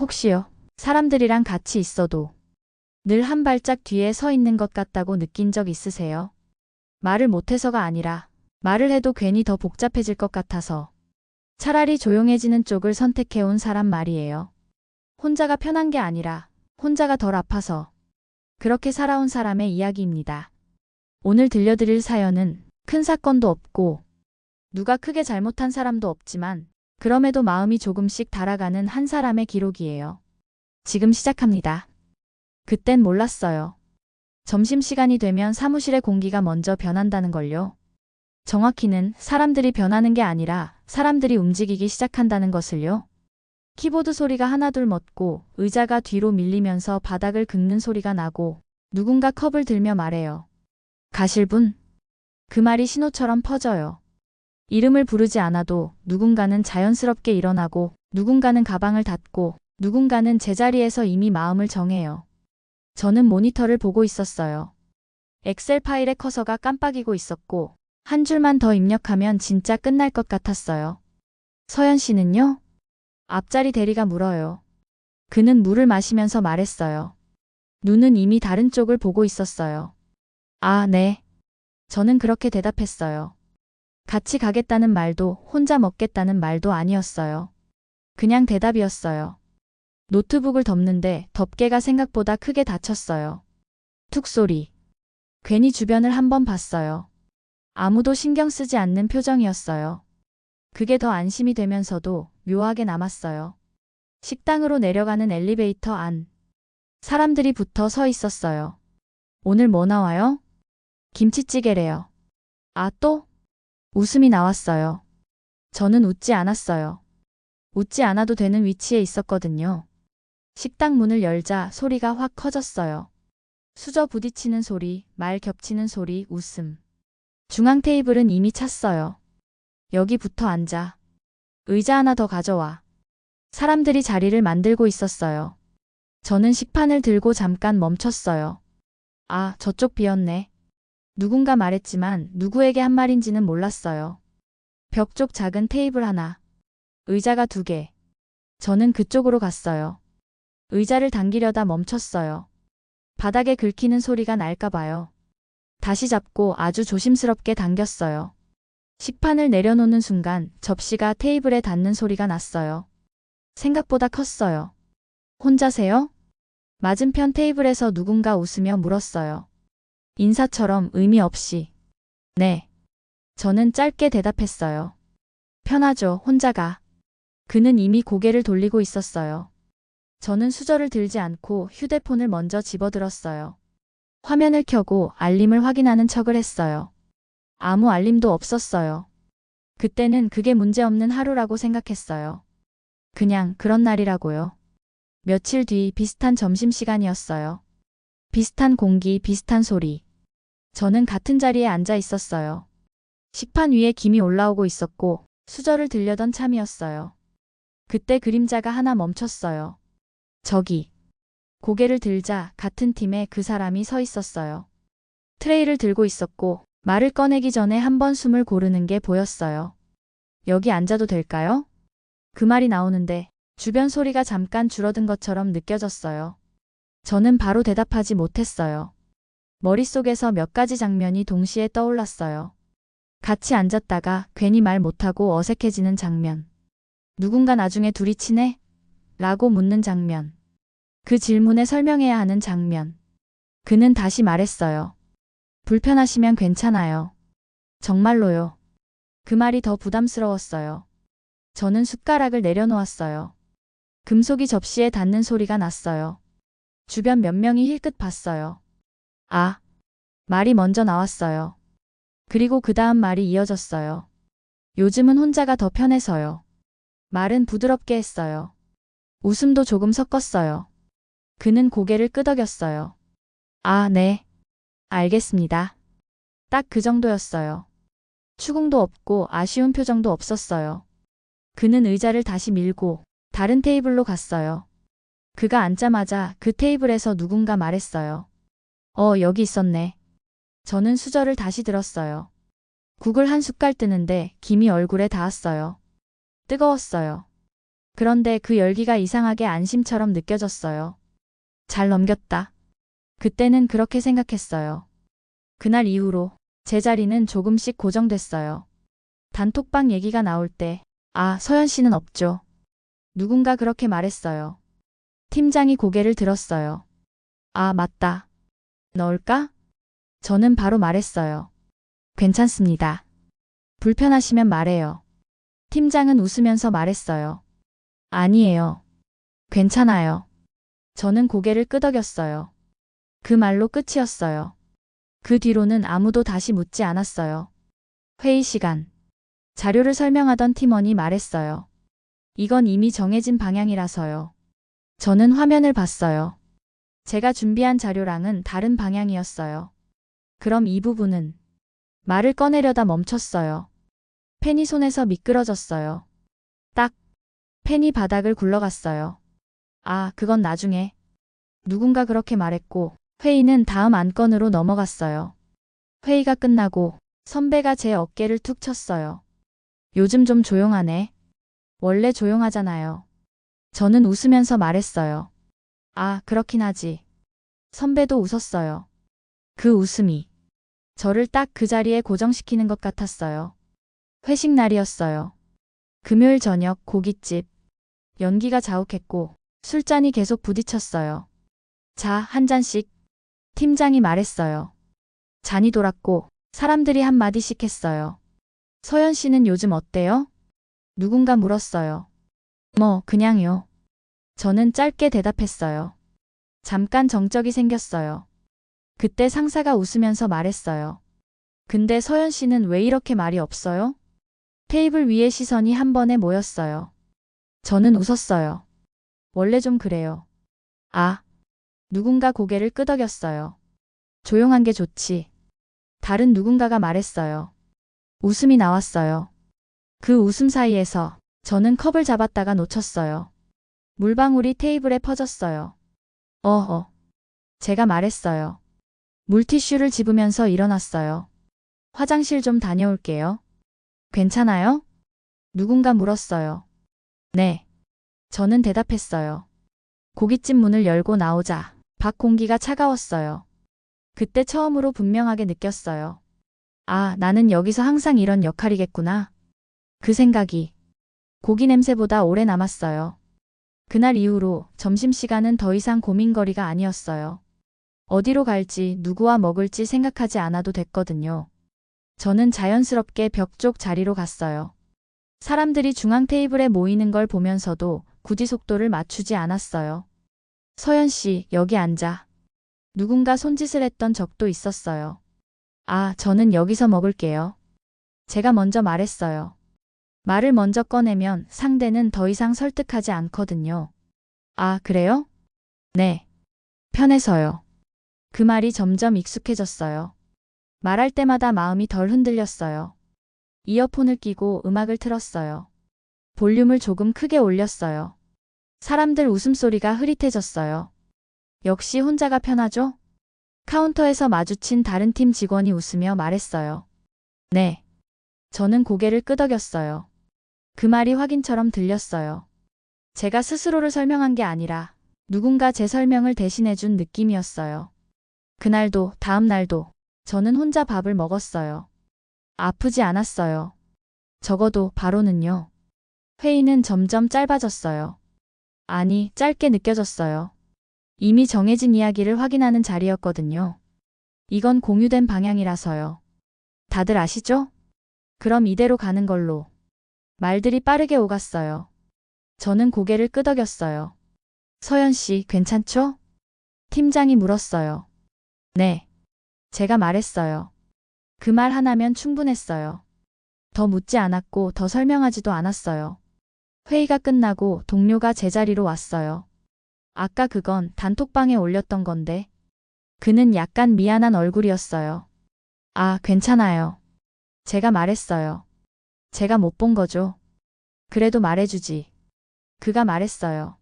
혹시요, 사람들이랑 같이 있어도 늘 한 발짝 뒤에 서 있는 것 같다고 느낀 적 있으세요? 말을 못해서가 아니라 말을 해도 괜히 더 복잡해질 것 같아서 차라리 조용해지는 쪽을 선택해온 사람 말이에요. 혼자가 편한 게 아니라 혼자가 덜 아파서 그렇게 살아온 사람의 이야기입니다. 오늘 들려드릴 사연은 큰 사건도 없고 누가 크게 잘못한 사람도 없지만 그럼에도 마음이 조금씩 달아가는 한 사람의 기록이에요. 지금 시작합니다. 그땐 몰랐어요. 점심시간이 되면 사무실의 공기가 먼저 변한다는 걸요. 정확히는 사람들이 변하는 게 아니라 사람들이 움직이기 시작한다는 것을요. 키보드 소리가 하나둘 멎고 의자가 뒤로 밀리면서 바닥을 긁는 소리가 나고 누군가 컵을 들며 말해요. 가실 분? 그 말이 신호처럼 퍼져요. 이름을 부르지 않아도 누군가는 자연스럽게 일어나고 누군가는 가방을 닫고 누군가는 제자리에서 이미 마음을 정해요. 저는 모니터를 보고 있었어요. 엑셀 파일의 커서가 깜빡이고 있었고 한 줄만 더 입력하면 진짜 끝날 것 같았어요. 서연 씨는요? 앞자리 대리가 물어요. 그는 물을 마시면서 말했어요. 눈은 이미 다른 쪽을 보고 있었어요. 아, 네. 저는 그렇게 대답했어요. 같이 가겠다는 말도 혼자 먹겠다는 말도 아니었어요. 그냥 대답이었어요. 노트북을 덮는데 덮개가 생각보다 크게 닫혔어요. 툭 소리. 괜히 주변을 한번 봤어요. 아무도 신경 쓰지 않는 표정이었어요. 그게 더 안심이 되면서도 묘하게 남았어요. 식당으로 내려가는 엘리베이터 안. 사람들이 붙어 서 있었어요. 오늘 뭐 나와요? 김치찌개래요. 아, 또? 웃음이 나왔어요. 저는 웃지 않았어요. 웃지 않아도 되는 위치에 있었거든요. 식당 문을 열자 소리가 확 커졌어요. 수저 부딪히는 소리, 말 겹치는 소리, 웃음. 중앙 테이블은 이미 찼어요. 여기 붙어 앉아. 의자 하나 더 가져와. 사람들이 자리를 만들고 있었어요. 저는 식판을 들고 잠깐 멈췄어요. 아, 저쪽 비었네. 누군가 말했지만 누구에게 한 말인지는 몰랐어요. 벽 쪽 작은 테이블 하나. 의자가 2개. 저는 그쪽으로 갔어요. 의자를 당기려다 멈췄어요. 바닥에 긁히는 소리가 날까 봐요. 다시 잡고 아주 조심스럽게 당겼어요. 식판을 내려놓는 순간 접시가 테이블에 닿는 소리가 났어요. 생각보다 컸어요. 혼자세요? 맞은편 테이블에서 누군가 웃으며 물었어요. 인사처럼 의미 없이. 네. 저는 짧게 대답했어요. 편하죠, 혼자가. 그는 이미 고개를 돌리고 있었어요. 저는 수저를 들지 않고 휴대폰을 먼저 집어들었어요. 화면을 켜고 알림을 확인하는 척을 했어요. 아무 알림도 없었어요. 그때는 그게 문제없는 하루라고 생각했어요. 그냥 그런 날이라고요. 며칠 뒤 비슷한 점심시간이었어요. 비슷한 공기, 비슷한 소리. 저는 같은 자리에 앉아 있었어요. 식판 위에 김이 올라오고 있었고 수저를 들려던 참이었어요. 그때 그림자가 하나 멈췄어요. 저기. 고개를 들자 같은 팀에 그 사람이 서 있었어요. 트레이를 들고 있었고 말을 꺼내기 전에 한 번 숨을 고르는 게 보였어요. 여기 앉아도 될까요? 그 말이 나오는데 주변 소리가 잠깐 줄어든 것처럼 느껴졌어요. 저는 바로 대답하지 못했어요. 머릿속에서 몇 가지 장면이 동시에 떠올랐어요. 같이 앉았다가 괜히 말 못하고 어색해지는 장면. 누군가 나중에 둘이 친해? 라고 묻는 장면. 그 질문에 설명해야 하는 장면. 그는 다시 말했어요. 불편하시면 괜찮아요. 정말로요. 그 말이 더 부담스러웠어요. 저는 숟가락을 내려놓았어요. 금속이 접시에 닿는 소리가 났어요. 주변 몇 명이 힐끗 봤어요. 아, 말이 먼저 나왔어요. 그리고 그 다음 말이 이어졌어요. 요즘은 혼자가 더 편해서요. 말은 부드럽게 했어요. 웃음도 조금 섞었어요. 그는 고개를 끄덕였어요. 아, 네. 알겠습니다. 딱 그 정도였어요. 추궁도 없고 아쉬운 표정도 없었어요. 그는 의자를 다시 밀고 다른 테이블로 갔어요. 그가 앉자마자 그 테이블에서 누군가 말했어요. 여기 있었네. 저는 수저를 다시 들었어요. 국을 한 숟갈 뜨는데 김이 얼굴에 닿았어요. 뜨거웠어요. 그런데 그 열기가 이상하게 안심처럼 느껴졌어요. 잘 넘겼다. 그때는 그렇게 생각했어요. 그날 이후로 제 자리는 조금씩 고정됐어요. 단톡방 얘기가 나올 때, 아, 서연 씨는 없죠. 누군가 그렇게 말했어요. 팀장이 고개를 들었어요. 아, 맞다. 넣을까? 저는 바로 말했어요. 괜찮습니다. 불편하시면 말해요. 팀장은 웃으면서 말했어요. 아니에요. 괜찮아요. 저는 고개를 끄덕였어요. 그 말로 끝이었어요. 그 뒤로는 아무도 다시 묻지 않았어요. 회의 시간. 자료를 설명하던 팀원이 말했어요. 이건 이미 정해진 방향이라서요. 저는 화면을 봤어요. 제가 준비한 자료랑은 다른 방향이었어요. 그럼 이 부분은 말을 꺼내려다 멈췄어요. 펜이 손에서 미끄러졌어요. 딱. 펜이 바닥을 굴러갔어요. 아, 그건 나중에. 누군가 그렇게 말했고 회의는 다음 안건으로 넘어갔어요. 회의가 끝나고 선배가 제 어깨를 툭 쳤어요. 요즘 좀 조용하네. 원래 조용하잖아요. 저는 웃으면서 말했어요. 아, 그렇긴 하지. 선배도 웃었어요. 그 웃음이 저를 딱 그 자리에 고정시키는 것 같았어요. 회식 날이었어요. 금요일 저녁 고깃집. 연기가 자욱했고 술잔이 계속 부딪혔어요. 자, 한 잔씩. 팀장이 말했어요. 잔이 돌았고 사람들이 한마디씩 했어요. 서연 씨는 요즘 어때요? 누군가 물었어요. 뭐, 그냥요. 저는 짧게 대답했어요. 잠깐 정적이 생겼어요. 그때 상사가 웃으면서 말했어요. 근데 서연 씨는 왜 이렇게 말이 없어요? 테이블 위에 시선이 한 번에 모였어요. 저는 웃었어요. 원래 좀 그래요. 아, 누군가 고개를 끄덕였어요. 조용한 게 좋지. 다른 누군가가 말했어요. 웃음이 나왔어요. 그 웃음 사이에서 저는 컵을 잡았다가 놓쳤어요. 물방울이 테이블에 퍼졌어요. 어허. 제가 말했어요. 물티슈를 집으면서 일어났어요. 화장실 좀 다녀올게요. 괜찮아요? 누군가 물었어요. 네. 저는 대답했어요. 고깃집 문을 열고 나오자 밖 공기가 차가웠어요. 그때 처음으로 분명하게 느꼈어요. 아, 나는 여기서 항상 이런 역할이겠구나. 그 생각이 고기 냄새보다 오래 남았어요. 그날 이후로 점심시간은 더 이상 고민거리가 아니었어요. 어디로 갈지 누구와 먹을지 생각하지 않아도 됐거든요. 저는 자연스럽게 벽 쪽 자리로 갔어요. 사람들이 중앙 테이블에 모이는 걸 보면서도 굳이 속도를 맞추지 않았어요. 서연 씨, 여기 앉아. 누군가 손짓을 했던 적도 있었어요. 아, 저는 여기서 먹을게요. 제가 먼저 말했어요. 말을 먼저 꺼내면 상대는 더 이상 설득하지 않거든요. 아, 그래요? 네. 편해서요. 그 말이 점점 익숙해졌어요. 말할 때마다 마음이 덜 흔들렸어요. 이어폰을 끼고 음악을 틀었어요. 볼륨을 조금 크게 올렸어요. 사람들 웃음소리가 흐릿해졌어요. 역시 혼자가 편하죠? 카운터에서 마주친 다른 팀 직원이 웃으며 말했어요. 네. 저는 고개를 끄덕였어요. 그 말이 확인처럼 들렸어요. 제가 스스로를 설명한 게 아니라 누군가 제 설명을 대신해준 느낌이었어요. 그날도 다음 날도 저는 혼자 밥을 먹었어요. 아프지 않았어요. 적어도 바로는요. 회의는 점점 짧아졌어요. 아니, 짧게 느껴졌어요. 이미 정해진 이야기를 확인하는 자리였거든요. 이건 공유된 방향이라서요. 다들 아시죠? 그럼 이대로 가는 걸로. 말들이 빠르게 오갔어요. 저는 고개를 끄덕였어요. 서연 씨, 괜찮죠? 팀장이 물었어요. 네. 제가 말했어요. 그 말 하나면 충분했어요. 더 묻지 않았고 더 설명하지도 않았어요. 회의가 끝나고 동료가 제자리로 왔어요. 아까 그건 단톡방에 올렸던 건데. 그는 약간 미안한 얼굴이었어요. 아, 괜찮아요. 제가 말했어요. 제가 못 본 거죠. 그래도 말해주지. 그가 말했어요.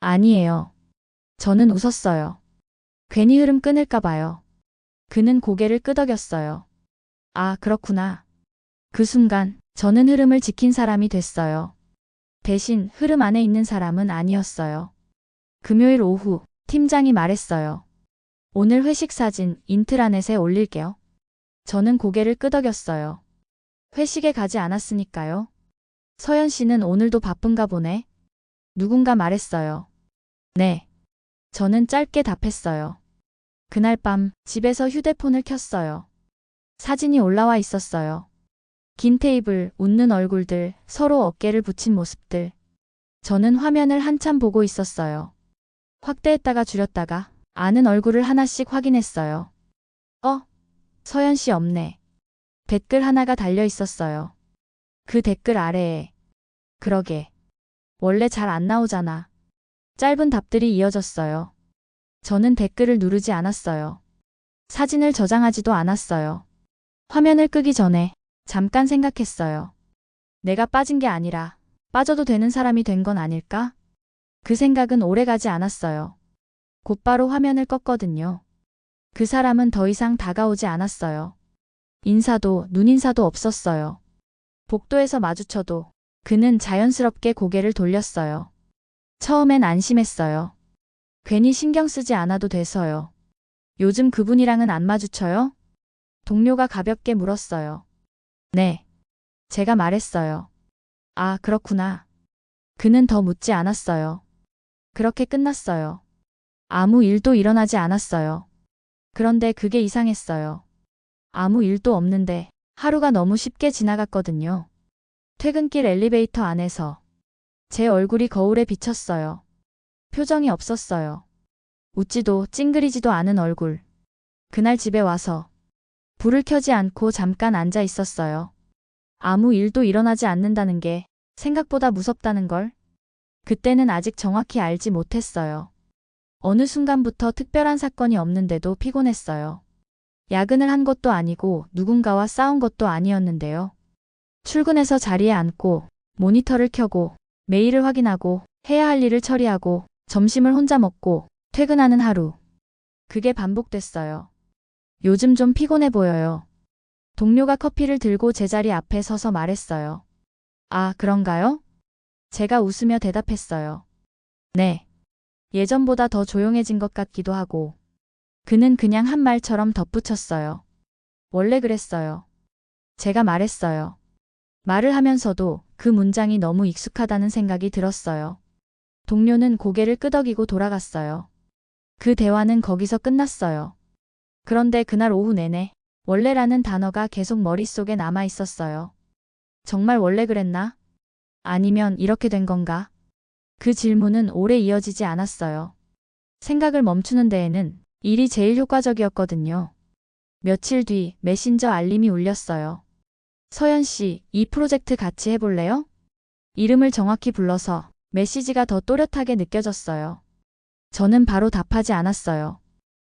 아니에요. 저는 웃었어요. 괜히 흐름 끊을까 봐요. 그는 고개를 끄덕였어요. 아, 그렇구나. 그 순간 저는 흐름을 지킨 사람이 됐어요. 대신 흐름 안에 있는 사람은 아니었어요. 금요일 오후 팀장이 말했어요. 오늘 회식 사진 인트라넷에 올릴게요. 저는 고개를 끄덕였어요. 회식에 가지 않았으니까요. 서연 씨는 오늘도 바쁜가 보네. 누군가 말했어요. 네. 저는 짧게 답했어요. 그날 밤 집에서 휴대폰을 켰어요. 사진이 올라와 있었어요. 긴 테이블, 웃는 얼굴들, 서로 어깨를 붙인 모습들. 저는 화면을 한참 보고 있었어요. 확대했다가 줄였다가 아는 얼굴을 하나씩 확인했어요. 서연 씨 없네. 댓글 하나가 달려 있었어요. 그 댓글 아래에 그러게. 원래 잘 안 나오잖아. 짧은 답들이 이어졌어요. 저는 댓글을 누르지 않았어요. 사진을 저장하지도 않았어요. 화면을 끄기 전에 잠깐 생각했어요. 내가 빠진 게 아니라 빠져도 되는 사람이 된 건 아닐까? 그 생각은 오래 가지 않았어요. 곧바로 화면을 껐거든요. 그 사람은 더 이상 다가오지 않았어요. 인사도 눈인사도 없었어요. 복도에서 마주쳐도 그는 자연스럽게 고개를 돌렸어요. 처음엔 안심했어요. 괜히 신경 쓰지 않아도 돼서요. 요즘 그분이랑은 안 마주쳐요? 동료가 가볍게 물었어요. 네. 제가 말했어요. 아, 그렇구나. 그는 더 묻지 않았어요. 그렇게 끝났어요. 아무 일도 일어나지 않았어요. 그런데 그게 이상했어요. 아무 일도 없는데 하루가 너무 쉽게 지나갔거든요. 퇴근길 엘리베이터 안에서 제 얼굴이 거울에 비쳤어요. 표정이 없었어요. 웃지도 찡그리지도 않은 얼굴. 그날 집에 와서 불을 켜지 않고 잠깐 앉아 있었어요. 아무 일도 일어나지 않는다는 게 생각보다 무섭다는 걸. 그때는 아직 정확히 알지 못했어요. 어느 순간부터 특별한 사건이 없는데도 피곤했어요. 야근을 한 것도 아니고 누군가와 싸운 것도 아니었는데요. 출근해서 자리에 앉고 모니터를 켜고 메일을 확인하고 해야 할 일을 처리하고 점심을 혼자 먹고 퇴근하는 하루. 그게 반복됐어요. 요즘 좀 피곤해 보여요. 동료가 커피를 들고 제 자리 앞에 서서 말했어요. 아, 그런가요? 제가 웃으며 대답했어요. 네. 예전보다 더 조용해진 것 같기도 하고. 그는 그냥 한 말처럼 덧붙였어요. 원래 그랬어요. 제가 말했어요. 말을 하면서도 그 문장이 너무 익숙하다는 생각이 들었어요. 동료는 고개를 끄덕이고 돌아갔어요. 그 대화는 거기서 끝났어요. 그런데 그날 오후 내내 원래라는 단어가 계속 머릿속에 남아 있었어요. 정말 원래 그랬나? 아니면 이렇게 된 건가? 그 질문은 오래 이어지지 않았어요. 생각을 멈추는 데에는 일이 제일 효과적이었거든요. 며칠 뒤 메신저 알림이 울렸어요. 서연 씨, 이 프로젝트 같이 해볼래요? 이름을 정확히 불러서 메시지가 더 또렷하게 느껴졌어요. 저는 바로 답하지 않았어요.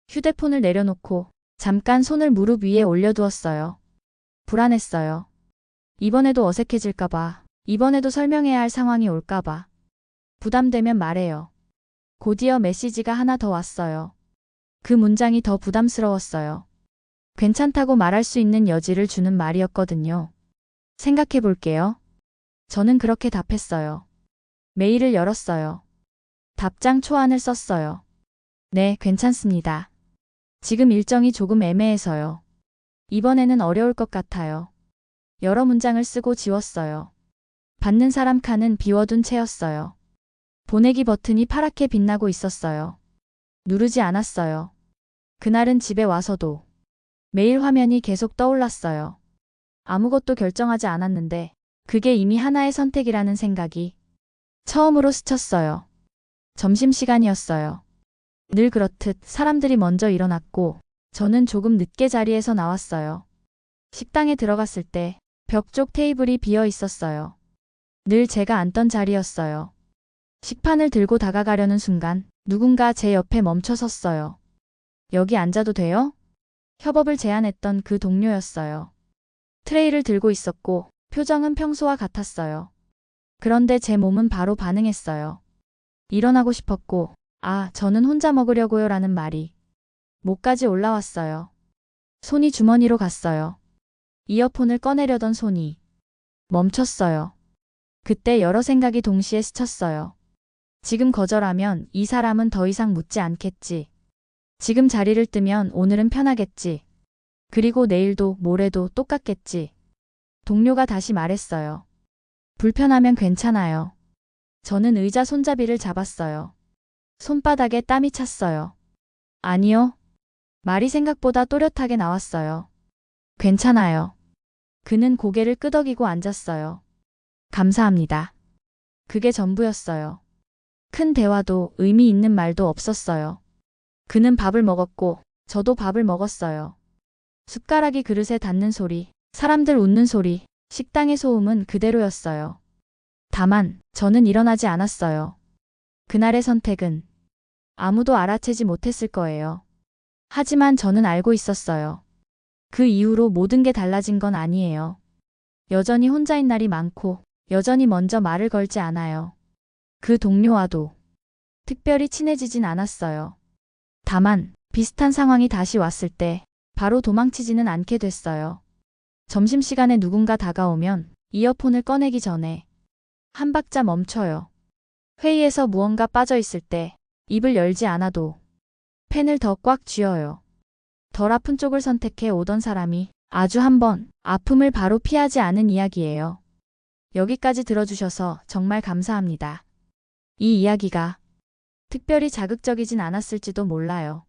휴대폰을 내려놓고 잠깐 손을 무릎 위에 올려두었어요. 불안했어요. 이번에도 어색해질까봐, 이번에도 설명해야 할 상황이 올까봐. 부담되면 말해요. 곧이어 메시지가 하나 더 왔어요. 그 문장이 더 부담스러웠어요. 괜찮다고 말할 수 있는 여지를 주는 말이었거든요. 생각해 볼게요. 저는 그렇게 답했어요. 메일을 열었어요. 답장 초안을 썼어요. 네, 괜찮습니다. 지금 일정이 조금 애매해서요. 이번에는 어려울 것 같아요. 여러 문장을 쓰고 지웠어요. 받는 사람 칸은 비워둔 채였어요. 보내기 버튼이 파랗게 빛나고 있었어요. 누르지 않았어요. 그날은 집에 와서도 메일 화면이 계속 떠올랐어요. 아무것도 결정하지 않았는데 그게 이미 하나의 선택이라는 생각이 처음으로 스쳤어요. 점심시간이었어요. 늘 그렇듯 사람들이 먼저 일어났고 저는 조금 늦게 자리에서 나왔어요. 식당에 들어갔을 때 벽 쪽 테이블이 비어 있었어요. 늘 제가 앉던 자리였어요. 식판을 들고 다가가려는 순간 누군가 제 옆에 멈춰 섰어요. 여기 앉아도 돼요? 협업을 제안했던 그 동료였어요. 트레이를 들고 있었고 표정은 평소와 같았어요. 그런데 제 몸은 바로 반응했어요. 일어나고 싶었고, 아, 저는 혼자 먹으려고요 라는 말이 목까지 올라왔어요. 손이 주머니로 갔어요. 이어폰을 꺼내려던 손이 멈췄어요. 그때 여러 생각이 동시에 스쳤어요. 지금 거절하면 이 사람은 더 이상 묻지 않겠지. 지금 자리를 뜨면 오늘은 편하겠지. 그리고 내일도 모레도 똑같겠지. 동료가 다시 말했어요. 불편하면 괜찮아요. 저는 의자 손잡이를 잡았어요. 손바닥에 땀이 찼어요. 아니요. 말이 생각보다 또렷하게 나왔어요. 괜찮아요. 그는 고개를 끄덕이고 앉았어요. 감사합니다. 그게 전부였어요. 큰 대화도 의미 있는 말도 없었어요. 그는 밥을 먹었고 저도 밥을 먹었어요. 숟가락이 그릇에 닿는 소리, 사람들 웃는 소리, 식당의 소음은 그대로였어요. 다만 저는 일어나지 않았어요. 그날의 선택은 아무도 알아채지 못했을 거예요. 하지만 저는 알고 있었어요. 그 이후로 모든 게 달라진 건 아니에요. 여전히 혼자인 날이 많고 여전히 먼저 말을 걸지 않아요. 그 동료와도 특별히 친해지진 않았어요. 다만 비슷한 상황이 다시 왔을 때 바로 도망치지는 않게 됐어요. 점심시간에 누군가 다가오면 이어폰을 꺼내기 전에 한 박자 멈춰요. 회의에서 무언가 빠져있을 때 입을 열지 않아도 펜을 더 꽉 쥐어요. 덜 아픈 쪽을 선택해 오던 사람이 아주 한 번 아픔을 바로 피하지 않은 이야기예요. 여기까지 들어주셔서 정말 감사합니다. 이 이야기가 특별히 자극적이진 않았을지도 몰라요.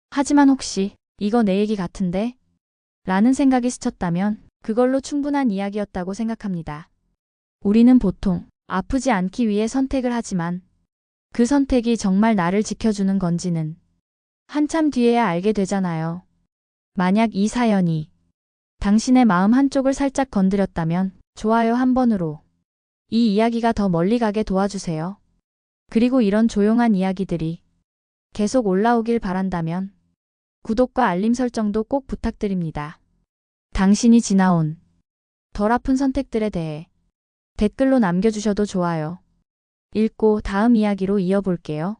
하지만 혹시 이거 내 얘기 같은데? 라는 생각이 스쳤다면 그걸로 충분한 이야기였다고 생각합니다. 우리는 보통 아프지 않기 위해 선택을 하지만 그 선택이 정말 나를 지켜주는 건지는 한참 뒤에야 알게 되잖아요. 만약 이 사연이 당신의 마음 한쪽을 살짝 건드렸다면 좋아요 한 번으로 이 이야기가 더 멀리 가게 도와주세요. 그리고 이런 조용한 이야기들이 계속 올라오길 바란다면 구독과 알림 설정도 꼭 부탁드립니다. 당신이 지나온 덜 아픈 선택들에 대해 댓글로 남겨주셔도 좋아요. 읽고 다음 이야기로 이어볼게요.